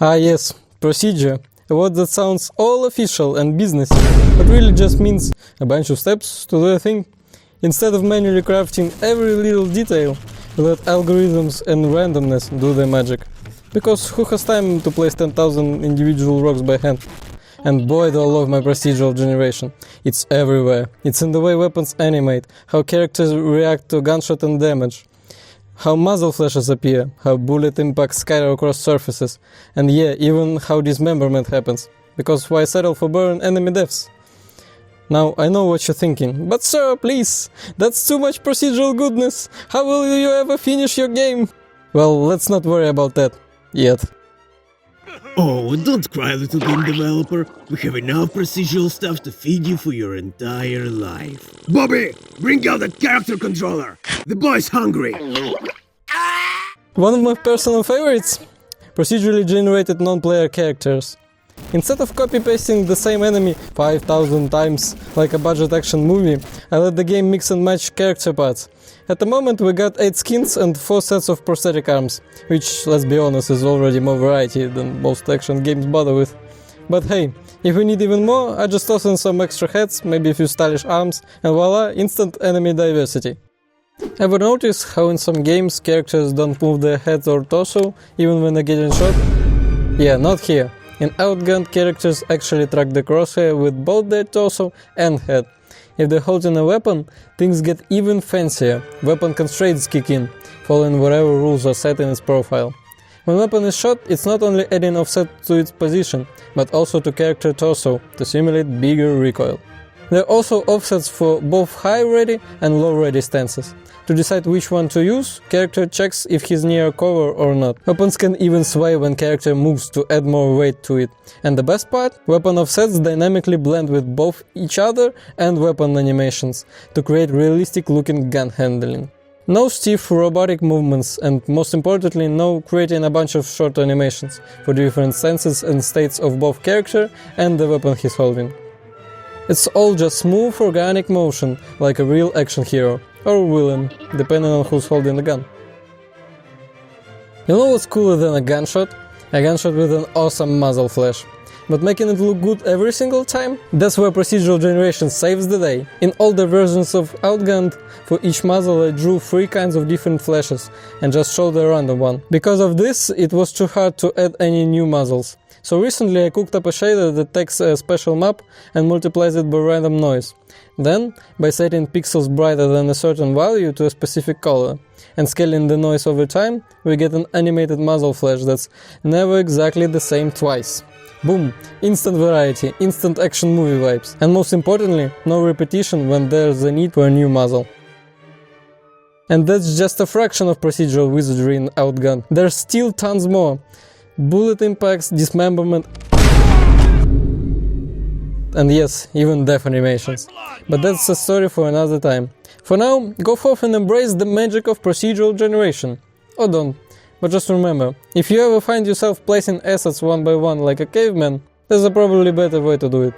Ah yes, procedure. A word that sounds all official and businessy, but really just means a bunch of steps to do a thing. Instead of manually crafting every little detail, let algorithms and randomness do their magic. Because who has time to place 10,000 individual rocks by hand? And boy do I love my procedural generation. It's everywhere. It's in the way weapons animate, how characters react to gunshot and damage, how muzzle flashes appear, how bullet impacts scatter across surfaces, and yeah, even how dismemberment happens. Because why settle for boring enemy deaths? Now, I know what you're thinking, but sir, please, that's too much procedural goodness. How will you ever finish your game? Well, let's not worry about that. Yet. Oh, don't cry, little game developer. We have enough procedural stuff to feed you for your entire life. Bobby, bring out the character controller. The boy's hungry. One of my personal favorites? Procedurally generated non-player characters. Instead of copy-pasting the same enemy 5,000 times like a budget action movie, I let the game mix and match character parts. At the moment we got 8 skins and 4 sets of prosthetic arms, which, let's be honest, is already more variety than most action games bother with. But hey, if we need even more, I just toss in some extra heads, maybe a few stylish arms, and voila, instant enemy diversity. Ever notice how in some games characters don't move their heads or torso even when they're getting shot? Yeah, not here. In Outgunned, characters actually track the crosshair with both their torso and head. If they're holding a weapon, things get even fancier. Weapon constraints kick in, following whatever rules are set in its profile. When weapon is shot, it's not only adding offset to its position, but also to character torso to simulate bigger recoil. There are also offsets for both high ready and low ready stances. To decide which one to use, character checks if he's near cover or not. Weapons can even sway when character moves to add more weight to it. And the best part? Weapon offsets dynamically blend with both each other and weapon animations to create realistic looking gun handling. No stiff robotic movements, and most importantly, no creating a bunch of short animations for different stances and states of both character and the weapon he's holding. It's all just smooth organic motion, like a real action hero. Or villain, depending on who's holding the gun. You know what's cooler than a gunshot? A gunshot with an awesome muzzle flash. But making it look good every single time? That's where procedural generation saves the day. In older versions of Outgunned, for each muzzle I drew 3 kinds of different flashes and just showed a random one. Because of this, it was too hard to add any new muzzles. So recently I cooked up a shader that takes a special map and multiplies it by random noise. Then, by setting pixels brighter than a certain value to a specific color, and scaling the noise over time, we get an animated muzzle flash that's never exactly the same twice. Boom! Instant variety, instant action movie vibes, and most importantly, no repetition when there's a need for a new muzzle. And that's just a fraction of procedural wizardry in Outgunned. There's still tons more. Bullet impacts, dismemberment, and yes, even death animations. But that's a story for another time. For now, go forth and embrace the magic of procedural generation. Or don't. But just remember, if you ever find yourself placing assets one by one like a caveman, there's a probably better way to do it.